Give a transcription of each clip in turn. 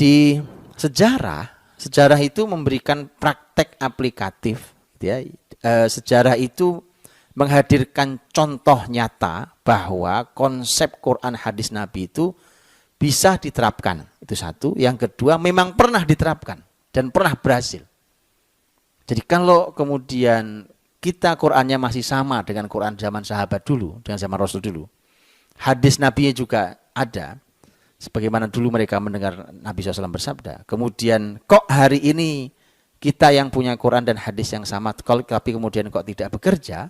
Di sejarah itu memberikan praktek aplikatif, ya. Sejarah itu menghadirkan contoh nyata bahwa konsep Quran hadis Nabi itu bisa diterapkan. Itu satu. Yang kedua, memang pernah diterapkan dan pernah berhasil. Jadi kalau kemudian kita Qurannya masih sama dengan Quran zaman sahabat dulu, dengan zaman Rasul dulu, hadis Nabi juga ada, sebagaimana dulu mereka mendengar Nabi SAW bersabda. Kemudian kok hari ini kita yang punya Quran dan hadis yang sama, tapi kemudian kok tidak bekerja,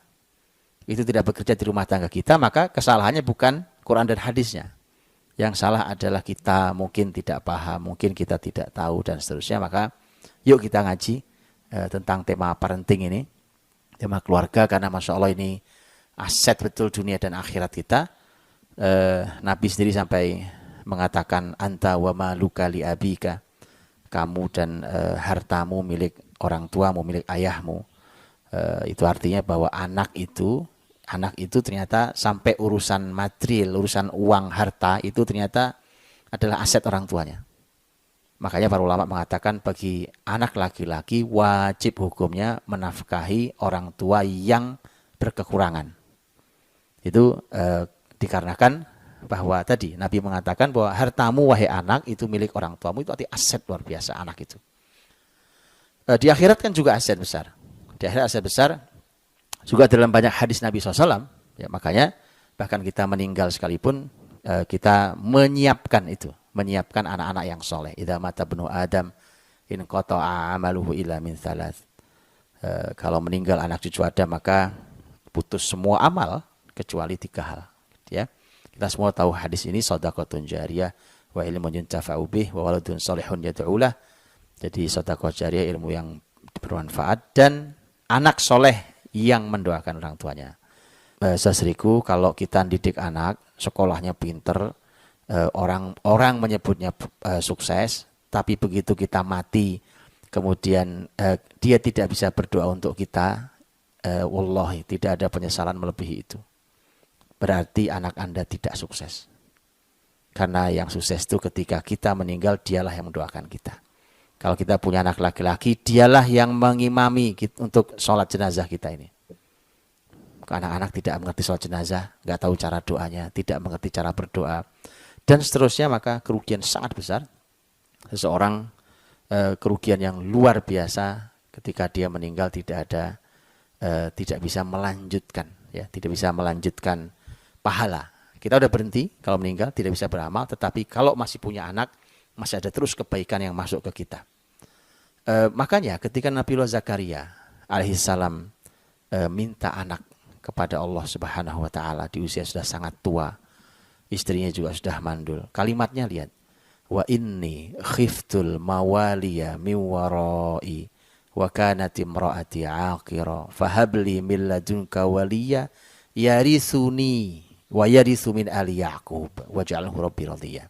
itu tidak bekerja di rumah tangga kita, maka kesalahannya bukan Quran dan hadisnya. Yang salah adalah kita mungkin tidak paham, mungkin kita tidak tahu dan seterusnya. Maka yuk kita ngaji tentang tema parenting ini, tema keluarga, karena Masya Allah ini aset betul dunia dan akhirat kita. Nabi sendiri sampai mengatakan anta wa maluka li abika, kamu dan hartamu milik orang tuamu, milik ayahmu. Itu artinya bahwa anak itu ternyata sampai urusan material, urusan uang, harta itu ternyata adalah aset orang tuanya. Makanya para ulama mengatakan bagi anak laki-laki wajib hukumnya menafkahi orang tua yang berkekurangan. Itu dikarenakan bahwa tadi Nabi mengatakan bahwa hartamu wahai anak itu milik orang tuamu, itu arti aset luar biasa anak itu. Di akhirat kan juga aset besar. Di akhirat aset besar juga dalam banyak hadis Nabi SAW. Ya, makanya bahkan kita meninggal sekalipun kita menyiapkan anak-anak yang soleh. Idza mata ibnu Adam in qata'a amaluhu illa min thalath. Kalau meninggal anak cucu Adam maka putus semua amal kecuali 3 hal. Ya. Kita semua tahu hadis ini, shadaqatun jariyah wa ilmun yuntafa'u bih wa waladun shalihun yad'ulah. Jadi sedekah jariyah, ilmu yang bermanfaat, dan anak soleh yang mendoakan orang tuanya. Saudariku, kalau kita didik anak, sekolahnya pinter, orang menyebutnya sukses, tapi begitu kita mati, kemudian dia tidak bisa berdoa untuk kita, wallahi tidak ada penyesalan melebihi itu. Berarti anak Anda tidak sukses. Karena yang sukses itu ketika kita meninggal, dialah yang mendoakan kita. Kalau kita punya anak laki-laki, dialah yang mengimami untuk sholat jenazah kita ini. Anak-anak tidak mengerti sholat jenazah, nggak tahu cara doanya, tidak mengerti cara berdoa, dan seterusnya, maka kerugian sangat besar. Seseorang kerugian yang luar biasa ketika dia meninggal tidak bisa melanjutkan, ya, tidak bisa melanjutkan pahala. Kita udah berhenti kalau meninggal, tidak bisa beramal, tetapi kalau masih punya anak, masih ada terus kebaikan yang masuk ke kita. Makanya ketika Nabiullah Zakaria alaihissalam minta anak kepada Allah Subhanahu wa taala di usia sudah sangat tua, istrinya juga sudah mandul. Kalimatnya lihat, wa inni khiftul mawaliya min warai wa kanat imraati aqira fahabli min ladunka waliya yarithuni wa yarithu min ali Yaqub waj'alhu rabbi radhiya.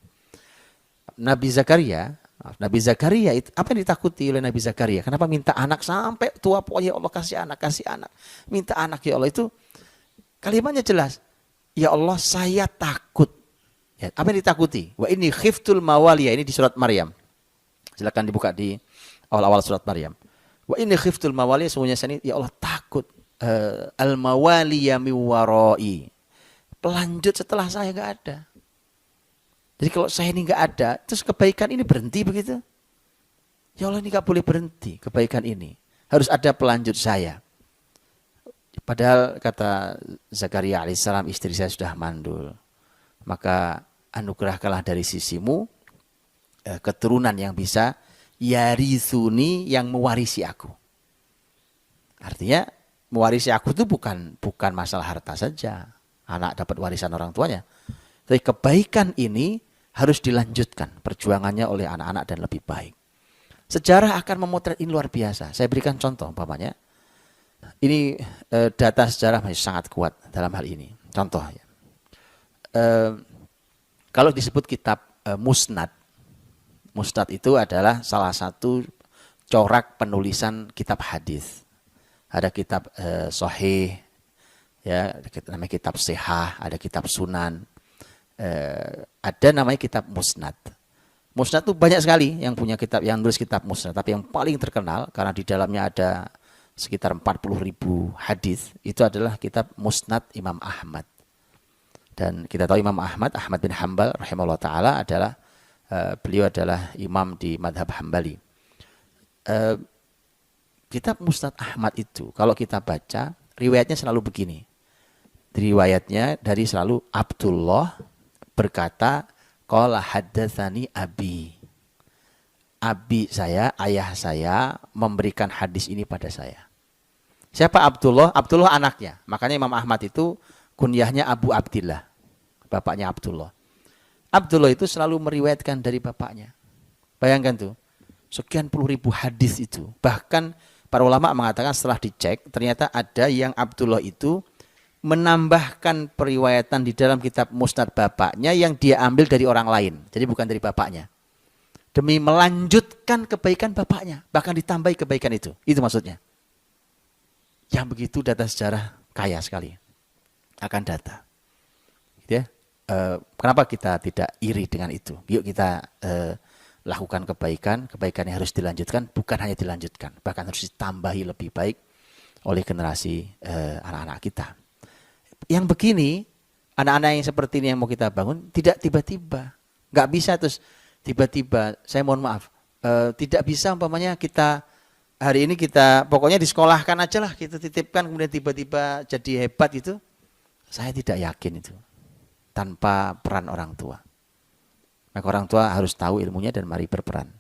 Nabi Zakaria itu apa yang ditakuti oleh Nabi Zakaria? Kenapa minta anak sampai tua? Ya Allah, kasih anak, minta anak ya Allah. Itu kalimatnya jelas. Ya Allah, saya takut. Ya, apa yang ditakuti? Wa inni khiftul mawaliya, ini di surat Maryam. Silakan dibuka di awal-awal surat Maryam. Wa inni khiftul mawaliya, semuanya saya ini ya Allah takut al mawaliya min warai. Pelanjut setelah saya enggak ada. Jadi kalau saya ini enggak ada, terus kebaikan ini berhenti begitu? Ya Allah, ini enggak boleh berhenti kebaikan ini. Harus ada pelanjut saya. Padahal kata Zakaria alaihissalam, istri saya sudah mandul. Maka anugerahkanlah dari sisimu keturunan yang bisa yarithuni, yang mewarisi aku. Artinya mewarisi aku itu bukan masalah harta saja. Anak dapat warisan orang tuanya. Tapi kebaikan ini harus dilanjutkan perjuangannya oleh anak-anak dan lebih baik. Sejarah akan memotret ini luar biasa. Saya berikan contoh umpamanya. Ini data sejarah masih sangat kuat dalam hal ini. Contoh ya. Kalau disebut kitab Musnad itu adalah salah satu corak penulisan kitab hadis. Ada kitab Sahih, ya, namanya kitab Sihah, ada kitab Sunan, ada namanya kitab Musnad. Musnad itu banyak sekali yang punya kitab, yang nulis kitab musnad, tapi yang paling terkenal karena di dalamnya ada sekitar 40.000 hadis, itu adalah kitab Musnad Imam Ahmad. Dan kita tahu Imam Ahmad bin Hambal rahimahullah taala adalah beliau adalah imam di madhab Hambali. Kitab Musnad Ahmad itu kalau kita baca riwayatnya selalu begini. Riwayatnya dari selalu Abdullah berkata, qala haddatsani abi. Abi saya, ayah saya memberikan hadis ini pada saya. Siapa Abdullah? Abdullah anaknya. Makanya Imam Ahmad itu kunyahnya Abu Abdillah. Bapaknya Abdullah. Abdullah itu selalu meriwayatkan dari bapaknya. Bayangkan tuh, sekian puluh ribu hadis itu. Bahkan para ulama mengatakan setelah dicek, ternyata ada yang Abdullah itu menambahkan periwayatan di dalam kitab Musnad bapaknya yang dia ambil dari orang lain. Jadi bukan dari bapaknya. Demi melanjutkan kebaikan bapaknya. Bahkan ditambahi kebaikan itu. Itu maksudnya. Yang begitu data sejarah kaya sekali. Akan data. Gitu ya. Kenapa kita tidak iri dengan itu? Yuk kita lakukan kebaikan. Kebaikan yang harus dilanjutkan. Bukan hanya dilanjutkan. Bahkan harus ditambahi lebih baik oleh generasi anak-anak kita. Yang begini, anak-anak yang seperti ini yang mau kita bangun, tidak tiba-tiba. Nggak bisa terus tiba-tiba, saya mohon maaf, tidak bisa umpamanya kita, hari ini kita, pokoknya disekolahkan aja lah, kita titipkan, kemudian tiba-tiba jadi hebat itu. Saya tidak yakin itu, tanpa peran orang tua. Maka orang tua harus tahu ilmunya dan mari berperan.